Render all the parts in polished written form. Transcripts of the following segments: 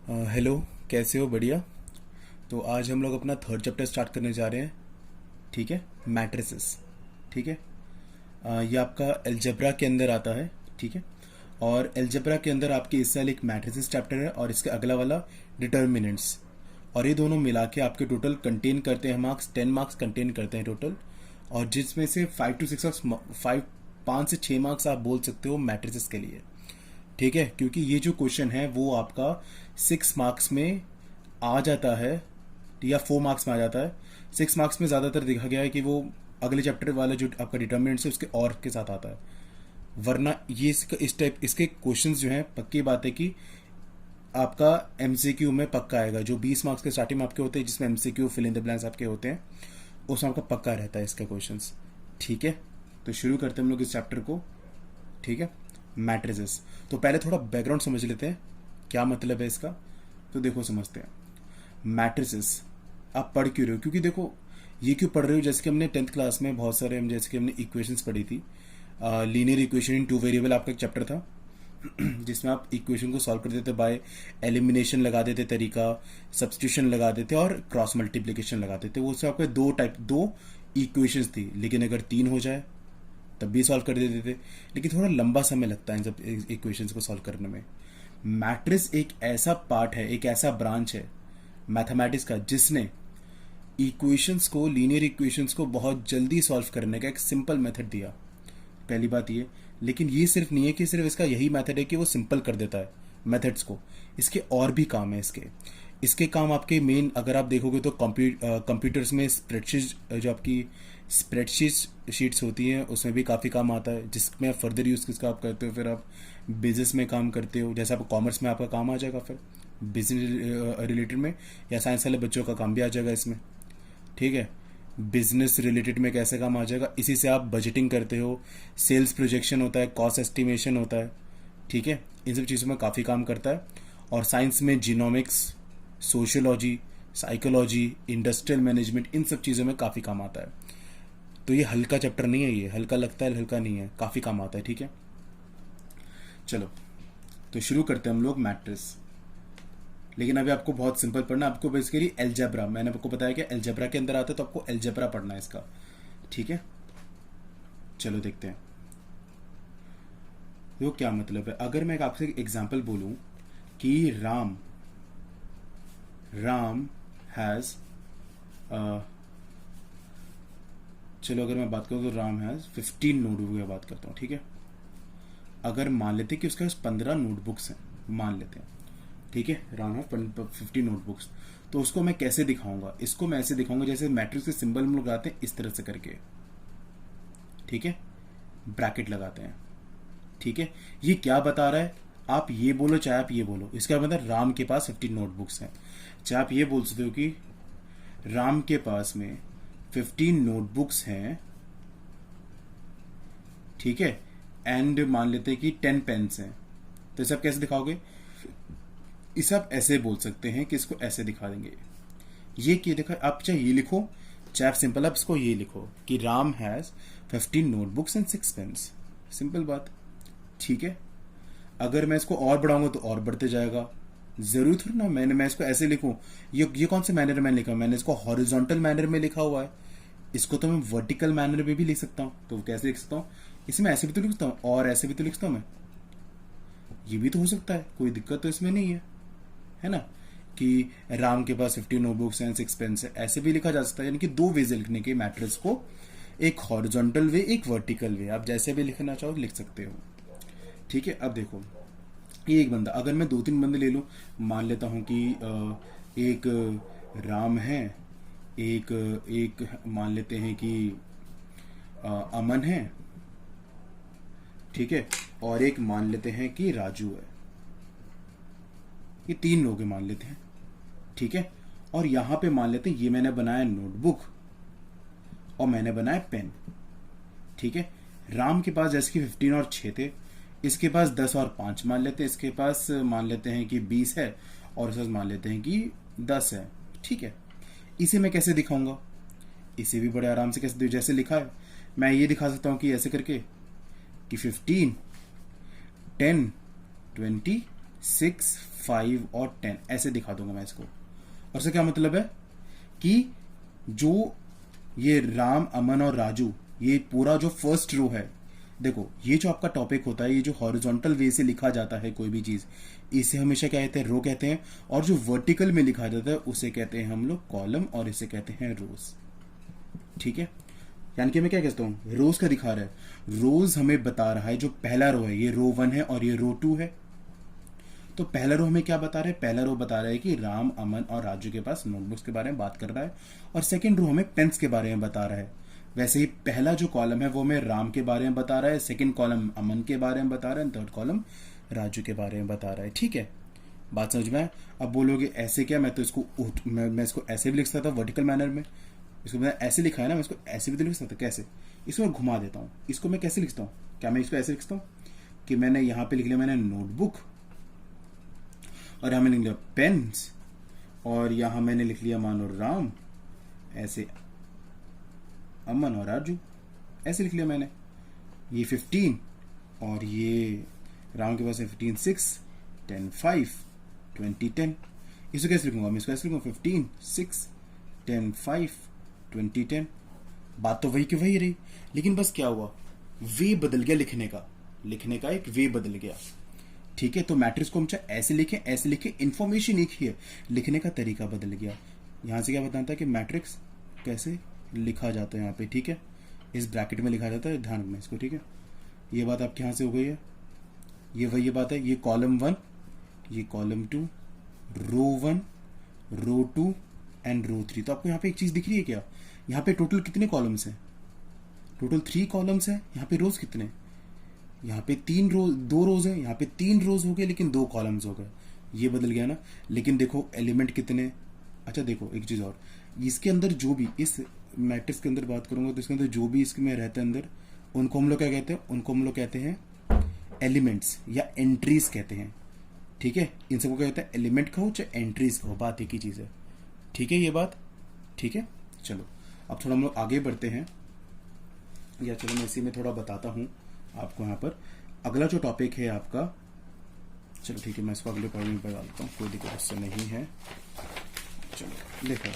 Hello, कैसे हो? बढ़िया। तो आज हम लोग अपना थर्ड चैप्टर स्टार्ट करने जा रहे हैं। ठीक है, मैट्रिसेस। ठीक है। ये आपका एलजेब्रा के अंदर आता है। ठीक है। और एलजेब्रा के अंदर आपके इस साल एक मैट्रिसेस चैप्टर है और इसके अगला वाला डिटर्मिनेंट्स। और ये दोनों मिला के आपके टोटल कंटेन करते हैं मार्क्स, 10 मार्क्स कंटेन करते हैं टोटल। और जिसमें से 5 to 6 मार्क्स, 5 से 6 मार्क्स आप बोल सकते हो मैट्रिसेस के लिए। ठीक है, क्योंकि ये जो क्वेश्चन है वो आपका 6 मार्क्स में आ जाता है या 4 मार्क्स में आ जाता है। 6 मार्क्स में ज़्यादातर देखा गया है कि वो अगले चैप्टर वाला जो आपका डिटर्मिनेंट है उसके और के साथ आता है। वरना ये इस टाइप इसके क्वेश्चंस जो हैं, पक्की बात है कि आपका एमसीक्यू में पक्का आएगा। जो 20 मार्क्स के स्टार्टिंग में आपके होते हैं, जिसमें MCQ fill in the blanks आपके होते हैं, उसमें आपका पक्का रहता है इसका क्वेश्चंस। ठीक है, तो शुरू करते हैं हम लोग इस चैप्टर को। ठीक है, मैट्रिसेस। तो पहले थोड़ा बैकग्राउंड समझ लेते हैं, क्या मतलब है इसका। तो देखो, समझते हैं मैट्रिसेस। आप पढ़ क्यों रहे हो? क्योंकि देखो, ये क्यों पढ़ रहे हो, जैसे कि हमने 10th क्लास में बहुत सारे जैसे कि हमने इक्वेशंस पढ़ी थी। Linear equation in two variable आपका एक चैप्टर था जिसमें आप इक्वेशन को सॉल्व करते थे बाय एलिमिनेशन लगा देते तरीका, सब्स्टिट्यूशन लगा देते और क्रॉस मल्टीप्लिकेशन लगा देते। वो उससे आपके दो इक्वेशंस थी, लेकिन अगर 3 हो जाए तब भी सॉल्व कर देते थे। लेकिन थोड़ा लंबा समय लगता है इन सब इक्वेशंस को सॉल्व करने में। मैट्रिक्स एक ऐसा पार्ट है, एक ऐसा ब्रांच है मैथमेटिक्स का, जिसने इक्वेशंस को, लीनियर इक्वेशंस को बहुत जल्दी सॉल्व करने का एक सिंपल मेथड दिया। पहली बात ये। लेकिन ये सिर्फ नहीं है कि सिर्फ इसका यही मेथड है कि वो सिंपल कर देता है मेथड्स को। इसके और भी काम है इसके। इसके काम आपके मेन अगर आप देखोगे तो कंप्यूटर्स में स्प्रेडशीट, जो आपकी स्प्रेडशीट शीट्स होती हैं, उसमें भी काफ़ी काम आता है, जिसमें फर्दर यूज़ किसका आप करते हो, फिर आप बिजनेस में काम करते हो, जैसे आप कॉमर्स में आपका काम आ जाएगा, फिर बिजनेस रिलेटेड में, या साइंस वाले बच्चों का काम भी आ जाएगा इसमें। ठीक है, बिजनेस रिलेटेड में कैसे काम आ जाएगा, इसी से आप बजटिंग करते हो, सेल्स प्रोजेक्शन होता है, कॉस्ट एस्टिमेशन होता है। ठीक है, इन सब चीज़ों में काफ़ी काम करता है। और साइंस में genomics, sociology, psychology, industrial management, इन सब चीज़ों में काफ़ी काम आता है। तो ये हल्का चैप्टर नहीं है, ये हल्का लगता है, हल्का नहीं है, काफ़ी काम आता है। ठीक है, चलो तो शुरू करते हैं हम लोग मैट्रिक्स। लेकिन अभी आपको बहुत सिंपल पढ़ना है, आपको बेसिकली एलजेब्रा, मैंने आपको बताया कि एलजेब्रा के अंदर आता है, तो आपको एलजेब्रा पढ़ना है इसका। ठीक है, चलो देखते हैं वो क्या मतलब है। अगर मैं आपसे एक एग्जांपल बोलूं कि राम राम हैज, चलो अगर मैं बात करूं तो राम हैज 15 नोटबुक की बात करता हूं। ठीक है, अगर मान लेते हैं कि उसके पास 15 नोटबुक्स हैं, मान लेते हैं। ठीक है, राम हैज 50 नोटबुक्स। तो उसको मैं कैसे दिखाऊंगा? इसको मैं ऐसे दिखाऊंगा जैसे मैट्रिक्स के सिंबल हम लोग लगाते हैं, इस तरह से करके। ठीक है, ब्रैकेट लगाते हैं। ठीक है, ये क्या बता रहा है? आप ये बोलो चाहे आप ये बोलो, इसका मतलब राम के पास 50 नोटबुक्स हैं। चाहे आप ये बोल सकते हो कि राम के पास में 15 नोटबुक्स हैं। ठीक है, एंड मान लेते हैं कि 10 पेन्स हैं। तो इसे आप कैसे दिखाओगे? इसे आप ऐसे बोल सकते हैं कि इसको ऐसे दिखा देंगे। ये क्या देखा, आप चाहे ये लिखो, चाहे आप सिंपल आप इसको ये लिखो कि Ram has 15 notebooks and 6 pens. Simple बात। ठीक है, अगर मैं इसको और बढ़ाऊंगा तो और बढ़ते जाएगा। जरूरी थोड़ी ना मैं इसको ऐसे लिखूं। ये कौन से मैनर में लिखा? मैंने इसको हॉरिजॉन्टल मैनर में लिखा हुआ है। इसको तो मैं वर्टिकल मैनर में भी लिख सकता हूं। तो कैसे लिख सकता हूं? इसमें ऐसे भी तो लिख सकता हूं और ऐसे भी तो लिख सकता हूं मैं। ये भी तो हो सकता है, कोई दिक्कत तो इसमें नहीं है ना, कि राम के पास 50 नोटबुक्स एंड 6 पेन्स है, ऐसे भी लिखा जा सकता है। यानी कि दो वे से लिखने के मैट्रिक्स को, एक हॉरिजॉन्टल वे, एक वर्टिकल वे। आप जैसे भी लिखना चाहो लिख सकते हो। ठीक है, अब देखो, ये एक बंदा, अगर मैं 2-3 बंदे ले लूं, मान लेता हूं कि एक राम है, एक एक मान लेते हैं कि अमन है। ठीक है, और एक मान लेते हैं कि राजू है। ये 3 लोग मान लेते हैं। ठीक है, और यहां पे मान लेते हैं ये मैंने बनाया नोटबुक और मैंने बनाया पेन। ठीक है, राम के पास जैसे कि 15 और 6 थे, इसके पास 10 और 5 मान लेते हैं, इसके पास मान लेते हैं कि 20 है, और इसके पास मान लेते हैं कि 10 है। ठीक है, इसे मैं कैसे दिखाऊंगा? इसे भी बड़े आराम से कैसे, जैसे लिखा है मैं ये दिखा सकता हूं कि ऐसे करके कि 15, 10, 20, 6, 5 और 10 ऐसे दिखा दूंगा मैं इसको। और इसका क्या मतलब है कि जो ये राम, अमन और राजू, ये पूरा जो फर्स्ट रो है, देखो ये जो आपका टॉपिक होता है, ये जो हॉरिजॉन्टल वे से लिखा जाता है कोई भी चीज, इसे हमेशा क्या कहते हैं, रो कहते हैं। और जो वर्टिकल में लिखा जाता है उसे कहते हैं हम लोग कॉलम, और इसे कहते हैं रोज। ठीक है, यानी कि मैं क्या कहता हूं, रोज का दिखा रहा है, रोज हमें बता रहा है जो पहला रो है, ये रो 1 है और ये रो 2 है। तो पहला रो हमें क्या बता रहा है, पहला रो बता रहा है कि राम, अमन और राजू के पास नोटबुक्स के बारे में बात कर रहा है। और सेकंड रो हमें पेन्स के बारे में बता रहा है। वैसे ही पहला जो कॉलम है वो हमें राम के बारे में बता रहा है, सेकंड कॉलम अमन के बारे में बता रहा है, थर्ड कॉलम राजू के बारे में बता रहा है। ठीक है, बात समझ में आए? अब बोलोगे ऐसे क्या, मैं तो इसको मैं इसको ऐसे भी लिख सकता था वर्टिकल मैनर में, इसको मैंने ऐसे लिखा है ना, मैं इसको ऐसे भी तो लिख सकता। कैसे? इसको मैं घुमा देता हूँ। इसको मैं कैसे लिखता हूँ, क्या मैं इसको ऐसे लिखता हूँ कि मैंने यहाँ पे लिख लिया मैंने नोटबुक, और यहाँ मैंने लिख लिया पेन्स, और यहाँ मैंने लिख लिया मानो राम, ऐसे अमन और राजू, ऐसे लिख लिया मैंने। ये 15 और ये राम के पास है 15 6 10 5 20 10। इसको कैसे लिखूंगा मैं, इसको ऐसे लिखूंगा 15 6 10 5 20 10। बात तो वही की वही रही, लेकिन बस क्या हुआ, वे बदल गया लिखने का एक वे बदल गया। ठीक है, तो मैट्रिक्स को हम चाहे ऐसे लिखें, इंफॉर्मेशन एक ही है, लिखने का तरीका बदल गया। यहां से क्या बताता है कि मैट्रिक्स कैसे लिखा जाता है यहाँ पे। ठीक है, इस ब्रैकेट में लिखा जाता है, ध्यान रखना इसको। ठीक है, ये बात आपके यहाँ से हो गई है, ये वही बात है। ये कॉलम 1, ये कॉलम 2, रो 1, रो 2 एंड रो 3। तो आपको यहाँ पे एक चीज दिख रही है क्या, यहाँ पे टोटल कितने कॉलम्स हैं, टोटल 3 कॉलम्स हैं। यहाँ पे रोज कितने, यहाँ पे 2 रोज है, यहाँ पे 3 रोज हो गए लेकिन 2 कॉलम्स हो गए, ये बदल गया ना। लेकिन देखो एलिमेंट कितने, अच्छा देखो एक चीज और, इसके अंदर जो भी, इस मैट्रिक्स के अंदर बात करूंगा तो इसके अंदर जो भी इसमें रहता है अंदर, उनको हम लोग क्या कहते हैं, उनको हम लोग कहते हैं एलिमेंट्स या एंट्रीज कहते हैं। ठीक है, इन सबको क्या कहते हैं, एलिमेंट कहो चाहे एंट्रीज कहो, बात एक ही चीज है। ठीक है ये बात, ठीक है। चलो अब थोड़ा हम लोग आगे बढ़ते हैं, या चलो मैं इसी में थोड़ा बताता हूँ आपको। यहाँ पर अगला जो टॉपिक है आपका, चलो ठीक है मैं इसको अगले पॉइंट में बताता हूँ, कोई दिक्कत उससे नहीं है। चलो देखो,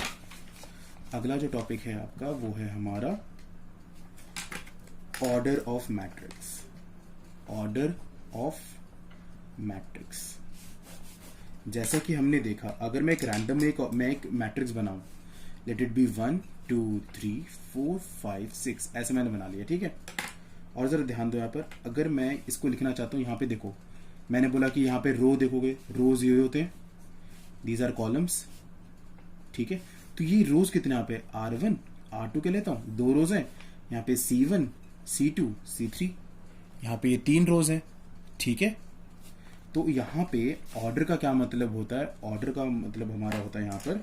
अगला जो टॉपिक है आपका वो है हमारा order of matrix. Order of matrix, जैसा कि हमने देखा, अगर मैं एक रैंडम मैं एक मैट्रिक्स बनाऊं, लेट इट बी 1 2 3 4 5 6, ऐसे मैंने बना लिया। ठीक है, और जरा ध्यान दो यहाँ पर, अगर मैं इसको लिखना चाहता हूँ, यहाँ पे देखो मैंने बोला कि यहाँ पे रो देखोगे, रोज ये होते हैं, दीज आर कॉलम्स। ठीक है, तो ये रोज कितने यहाँ पे, R1 R2 के लेता हूँ, 2 रोज हैं यहाँ पे, C1 C2 C3, यहाँ पे ये 3 रोज हैं। ठीक है, तो यहाँ पे ऑर्डर का क्या मतलब होता है, ऑर्डर का मतलब हमारा होता है यहाँ पर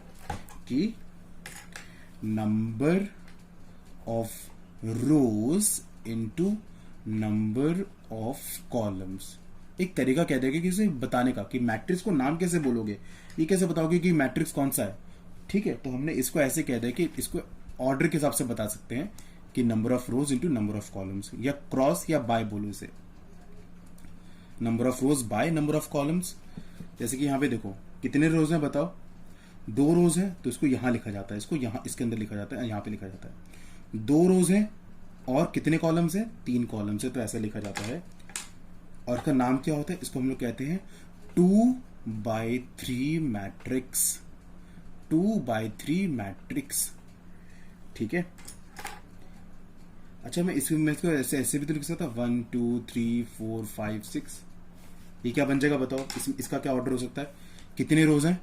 कि number of rose into number of columns. एक तरीका कह देगा कि इसे बताने का कि मैट्रिक्स को नाम कैसे बोलोगे, ये कैसे बताओगे कि मैट्रिक्स कौन सा है। ठीक है, तो हमने इसको ऐसे कह दिया कि इसको ऑर्डर के हिसाब से बता सकते हैं कि number of rose into number of columns, या क्रॉस या बाय बोलो इसे, number of rose by number of columns. जैसे कि यहाँ पे देखो कितने रोज हैं बताओ, 2 रोज हैं, तो इसको यहां लिखा जाता है, इसको यहां इसके अंदर लिखा जाता है, यहां पे लिखा जाता है। 2 रोज हैं और कितने कॉलम्स हैं, 3 कॉलम्स है, तो ऐसे लिखा जाता है। और इसका नाम क्या होता है, इसको हम लोग कहते हैं 2/3 मैट्रिक्स, 2/3 मैट्रिक्स। ठीक है, अच्छा मैं इसको ऐसे भी तो लिख सकता, 1 2 3 4 5 6, ये क्या बन जाएगा बताओ, इसका क्या ऑर्डर हो सकता है, कितने रोज हैं,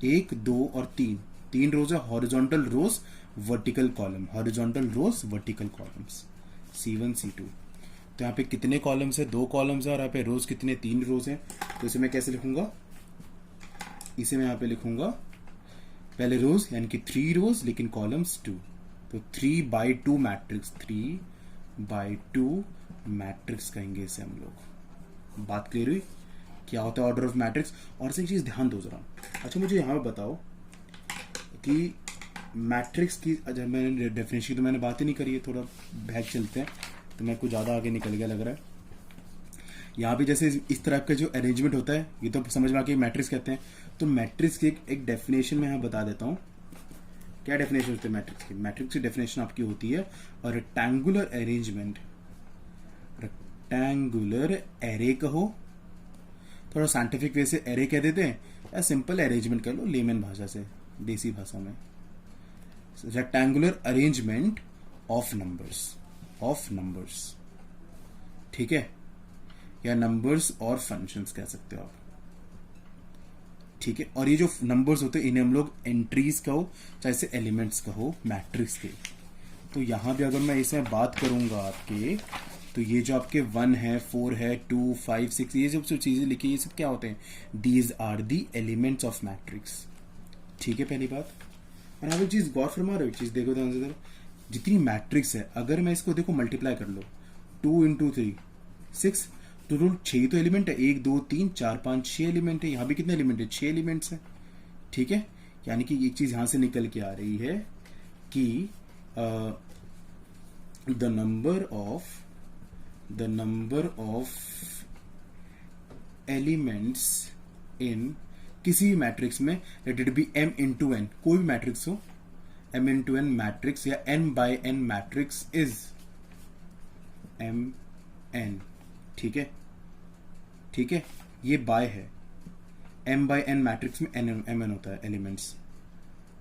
1 2 और 3 रोज है, हॉरिजॉन्टल रोज वर्टिकल कॉलम, हॉरिजॉन्टल रोज वर्टिकल कॉलम्स, C1 C2। तो यहाँ पे कितने कॉलम्स है, 2 कॉलम्स है, और यहाँ पे रोज कितने, 3 रोज हैं। तो इसे मैं कैसे लिखूंगा, इसे मैं यहाँ पे लिखूंगा पहले रोज यानी कि 3 रोज लेकिन कॉलम्स 2, तो 3/2 मैट्रिक्स, 3/2 मैट्रिक्स कहेंगे इसे हम लोग। बात क्लियर हुई क्या होता है ऑर्डर ऑफ मैट्रिक्स। और एक चीज ध्यान दो जरा, अच्छा मुझे यहाँ पे बताओ कि मैट्रिक्स की, अच्छा मैंने डेफिनेशन की तो मैंने बात ही नहीं करी है, थोड़ा बैक चलते हैं, तो मैं कुछ ज्यादा आगे निकल गया लग रहा है। यहाँ पे जैसे इस तरह का जो अरेंजमेंट होता है, ये तो समझ में आ गया मैट्रिक्स कहते हैं। तो मैट्रिक्स की एक डेफिनेशन मैं यहाँ बता देता हूँ। क्या डेफिनेशन होती है मैट्रिक्स की? मैट्रिक्स की डेफिनेशन आपकी होती है रेक्टेंगुलर अरेंजमेंट, रेक्टेंगुलर एरे कहो, थोड़ा साइंटिफिक वे से एरे कह देते हैं, या सिंपल अरेंजमेंट कर लो लेमन भाषा से, देसी भाषा में। रेक्टेंगुलर अरेंजमेंट ऑफ नंबर्स, ठीक है, या नंबर्स और फंक्शंस कह सकते हो आप, ठीक है। और ये जो नंबर्स होते हैं इन्हें हम लोग एंट्रीज कहो चाहे से एलिमेंट्स कहो मैट्रिक्स के। तो यहां भी अगर मैं इसमें बात करूंगा आपके, तो ये जो आपके 1 है, 4 है, 2, 5, 6, ये जो चीजें लिखी ये सब क्या होते हैं? These are the elements of matrix, ठीक है, पहली बात। और आप एक चीज गौर फरमा रहे हो, एक चीज देखो ध्यान से, जितनी मैट्रिक्स है अगर मैं इसको देखो मल्टीप्लाई कर लो, 2 इंटू 3 6, तो टोटल 6 तो एलिमेंट है, 1 2 3 4 5 6 एलिमेंट है। यहाँ भी कितने एलिमेंट है? 6 एलिमेंट्स है, ठीक है। यानी कि एक चीज यहां से निकल के आ रही है कि the number of elements in किसी भी मैट्रिक्स में, let it be m into n, कोई भी मैट्रिक्स हो, m इंटू एन मैट्रिक्स या n by n matrix is mn, ठीक है, ठीक है, ये बाय है, m बाय n मैट्रिक्स में mn होता है एलिमेंट्स,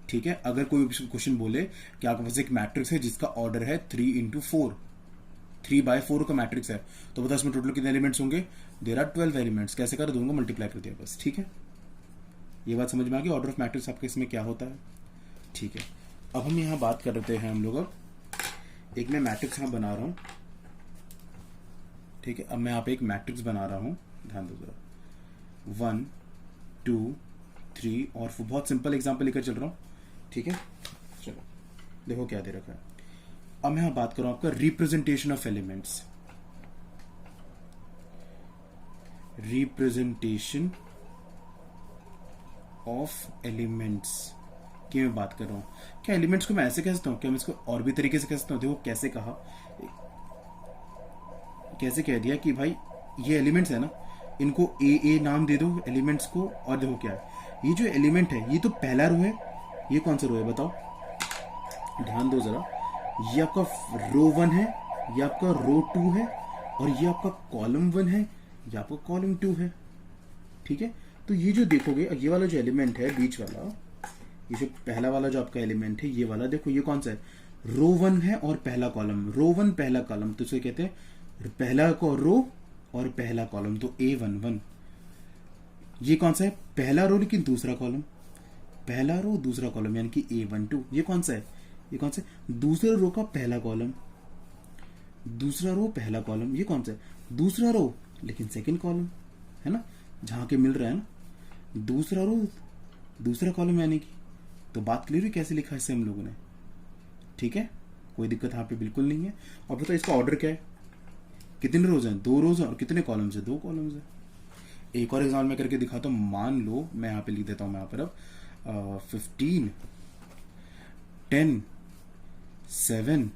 ठीक है। अगर कोई क्वेश्चन बोले कि आपके पास एक मैट्रिक्स है जिसका ऑर्डर है 3 इंटू 4, 3 बाय 4 का मैट्रिक्स है, तो बताओ इसमें टोटल कितने एलिमेंट्स होंगे? There are 12 elements. कैसे कर दूंगा? मल्टीप्लाई कर दिया बस, ठीक है। ये बात समझ में आ गई ऑर्डर ऑफ मैट्रिक्स आपके इसमें क्या होता है, ठीक है। अब हम यहाँ बात कर रहे हैं हम लोग, अब एक मैं मैट्रिक्स यहाँ बना रहा हूँ, ठीक है। अब मैं यहाँ पे एक मैट्रिक्स बना रहा हूँ, ध्यान दो जरा, 1 2 3, और बहुत सिंपल एग्जांपल लेकर चल रहा हूँ, ठीक है। चलो देखो क्या दे रखा है। अब मैं यहाँ बात कर रहा हूँ आपका representation of elements, representation of elements की मैं बात कर रहा हूँ। क्या एलिमेंट्स को मैं ऐसे कह सकता हूँ? क्या मैं इसको और भी तरीके से कह सकता हूँ? देखो कैसे कहा, कैसे कह दिया कि भाई ये एलिमेंट्स है ना, इनको ए नाम दे दो एलिमेंट्स को, और देखो क्या है, ये जो एलिमेंट है ये तो पहला रो है, ये कौन सा रो है बताओ, ध्यान दो जरा, ये आपका रो 1 है, ये आपका रो 2 है, और ये आपका कॉलम 1 है, ये आपका कॉलम 2 है, ठीक है। तो ये जो देखोगे, ये वाला जो एलिमेंट है बीच वाला, ये जो पहला वाला जो आपका एलिमेंट है ये वाला, देखो ये कौन सा है? रो 1 है और पहला कॉलम, रो 1 पहला कॉलम, तो इसे कहते हैं पहला को रो और पहला कॉलम, तो A11। ये कौन सा है? पहला रो लेकिन दूसरा कॉलम, पहला रो दूसरा कॉलम, यानी कि A12। ये कौन सा है? ये कौन सा है? दूसरा रो का पहला कॉलम, दूसरा रो पहला कॉलम। ये कौन सा है? दूसरा रो लेकिन सेकंड कॉलम, है ना, जहां के मिल रहा है ना, दूसरा रो दूसरा कॉलम, यानी कि, तो बात क्लियर हुई कैसे लिखा है इसे हम लोगों ने, ठीक है। कोई दिक्कत यहाँ पे बिल्कुल नहीं है। और बताओ इसका ऑर्डर क्या है? कितने रोज हैं? 2 रोज हैं, और कितने कॉलम्स है? 2 कॉलम्स है। एक और एग्जाम्पल में करके दिखाता हूँ। मान लो मैं यहाँ पे लिख देता हूँ, मैं यहाँ पर अब 15 10 7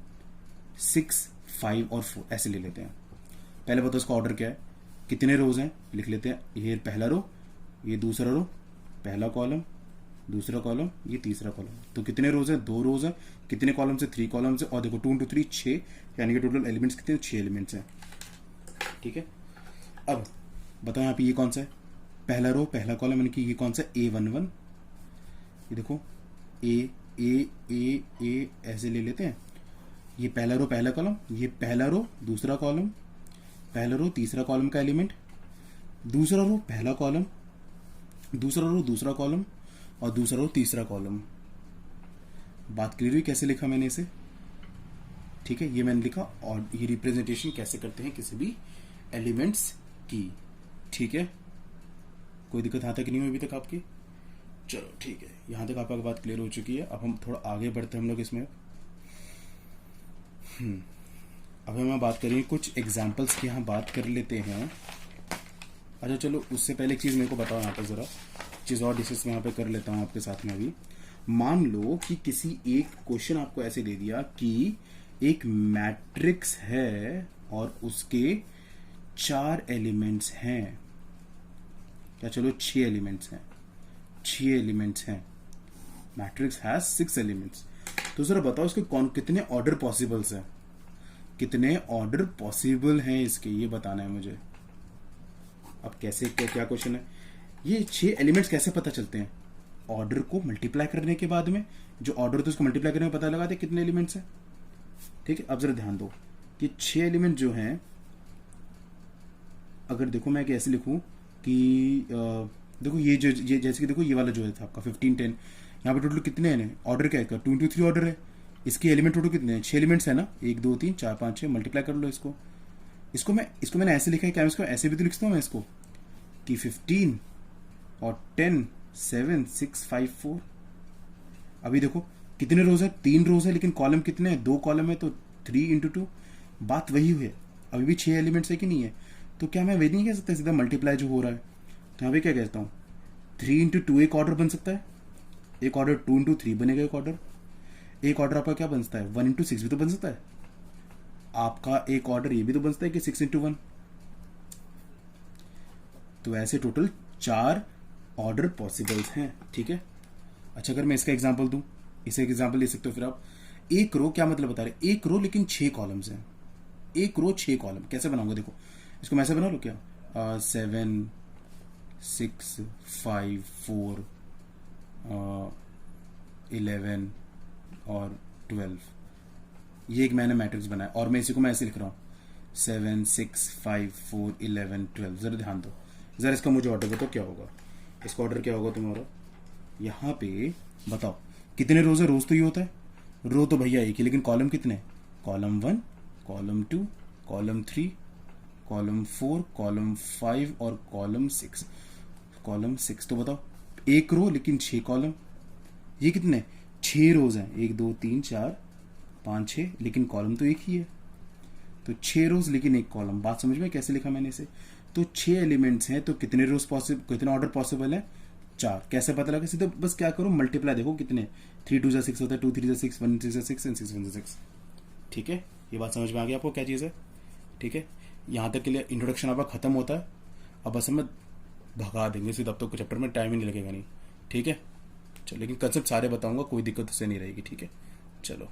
6 5 और 4 ऐसे ले लेते हैं। पहले बताओ इसका ऑर्डर क्या है, कितने रोज हैं, लिख लेते हैं। ये पहला रो, ये दूसरा रो, पहला कॉलम, दूसरा कॉलम, ये तीसरा कॉलम। तो कितने रोज है? 2 रोज है। कितने कॉलम से? 3 कॉलम से। और देखो 2 इंटू 3 6, यानी कि टोटल एलिमेंट्स कितने? 6 एलिमेंट्स हैं, ठीक है। अब बताओ यहाँ पे ये कौन सा है? पहला रो पहला कॉलम, यानी कि ये कौन सा? A11। ये देखो ए ऐसे ले लेते हैं। ये पहला रो पहला कॉलम, ये पहला रो दूसरा कॉलम, पहला रो तीसरा कॉलम का एलिमेंट, दूसरा रो पहला कॉलम, दूसरा रो दूसरा कॉलम, और दूसरा रो तीसरा कॉलम। बात क्लियर हुई कैसे लिखा मैंने इसे, ठीक है। ये मैंने लिखा, और ये रिप्रेजेंटेशन कैसे करते हैं किसी भी एलिमेंट्स की, ठीक है। कोई दिक्कत यहाँ तक नहीं हुई अभी तक आपकी? चलो ठीक है, यहाँ तक आपका बात क्लियर हो चुकी है। अब हम थोड़ा आगे बढ़ते हैं हम लोग इसमें। अब हम बात करेंगे कुछ एग्जाम्पल्स की, यहाँ बात कर लेते हैं। अच्छा चलो, उससे पहले एक चीज़ मेरे को बताओ यहाँ पर ज़रा, चीज़ और डिस्कस मैं यहाँ पे कर लेता हूँ आपके साथ में अभी। मान लो कि किसी एक क्वेश्चन आपको ऐसे दे दिया कि एक मैट्रिक्स है और उसके 4 एलिमेंट्स हैं, या चलो 6 एलिमेंट्स हैं, 6 एलिमेंट्स हैं, मैट्रिक्स हैज 6 एलिमेंट्स। तो जरा बताओ इसके कौन कितने ऑर्डर पॉसिबल्स हैं, कितने ऑर्डर पॉसिबल हैं इसके, ये बताना है मुझे। अब कैसे, क्या क्वेश्चन है, ये 6 एलिमेंट्स कैसे पता चलते हैं? ऑर्डर को मल्टीप्लाई करने के बाद में, जो ऑर्डर होता है उसको मल्टीप्लाई करने में पता लगाते हैं कितने एलिमेंट्स हैं। ठीक है, अब जरा ध्यान दो कि 6 एलिमेंट जो हैं, अगर देखो मैं कैसे लिखूं कि देखो ये जो ये जैसे कि देखो ये वाला जो है था आपका 15 10, यहाँ पे टोटल कितने हैं ऑर्डर, क्या है 2 into 3 ऑर्डर है। इसके एलिमेंट टोटल कितने हैं, 6 एलिमेंट्स है ना, 1 2 3 4 5 6, मल्टीप्लाई कर लो इसको। इसको मैंने ऐसे लिखा है, क्या मैं इसको ऐसे भी तो लिखता हूँ मैं इसको कि 15 और 10 7 6 5 4। अभी देखो कितने रोज है, 3 रोज है, लेकिन कॉलम कितने हैं, 2 कॉलम है, तो 3 into 2। बात वही हुई है, अभी भी 6 एलिमेंट्स है कि नहीं है, तो क्या मैं वही नहीं कह सकता सीधा मल्टीप्लाई जो हो रहा है। तो यहाँ पे क्या कहता हूँ, 3 into 2 एक ऑर्डर बन सकता है, एक ऑर्डर 2 into 3 बनेगा, एक ऑर्डर आपका क्या बनता है 1 into 6 भी तो बन सकता है, आपका एक ऑर्डर ये भी तो बनता है कि 6 into 1। तो ऐसे टोटल 4 ऑर्डर पॉसिबल्स हैं। ठीक है, अच्छा अगर मैं इसका एग्जांपल दूं, इसे एग्जांपल ले सकते हो फिर आप। एक रो, क्या मतलब बता रहे, एक रो लेकिन 6 कॉलम्स हैं, एक रो 6 कॉलम, कैसे बनाऊंगा देखो, इसको मैं ऐसे बना लो क्या, 7 6 5 4 11 और 12, ये एक मैंने मैट्रिक्स बनाया, और मैं इसी को मैं ऐसे लिख रहा हूँ 7 6 5 4 11 12। जरा ध्यान दो, जरा इसका मुझे ऑर्डर बताओ क्या होगा, इसका ऑर्डर क्या होगा तुम्हारा। यहाँ पे बताओ कितने रोज है, रोज तो ये होता है, रो तो भैया एक ही, लेकिन कॉलम कितने, column 1 column 2 column 3 column 4 column 5 और कॉलम 6, कॉलम 6। तो बताओ एक रो लेकिन 6 कॉलम, ये कितने 6 रोज हैं, 1 2 3 4 5 6, लेकिन कॉलम तो एक ही है, तो 6 रोज लेकिन एक कॉलम। बात समझ में कैसे लिखा मैंने इसे। तो 6 एलिमेंट्स हैं, तो कितने रोज पॉसिबल, कितने ऑर्डर पॉसिबल है, 4। कैसे पता लगा, सीधे बस क्या करो मल्टीप्लाई, देखो कितने 3 2 6 होता है, 2 3 6 1 6 6 एंड 6 1 6। ठीक है, ये बात समझ में आ गई आपको क्या चीज़ है। ठीक है, यहाँ तक के लिए इंट्रोडक्शन आपका खत्म होता है, अब बस हम भगा देंगे सीधा, अब तो चैप्टर में टाइम ही नहीं लगेगा नहीं। ठीक है, चलो लेकिन कंसेप्ट सारे बताऊंगा, कोई दिक्कत उससे नहीं रहेगी। ठीक है, चलो।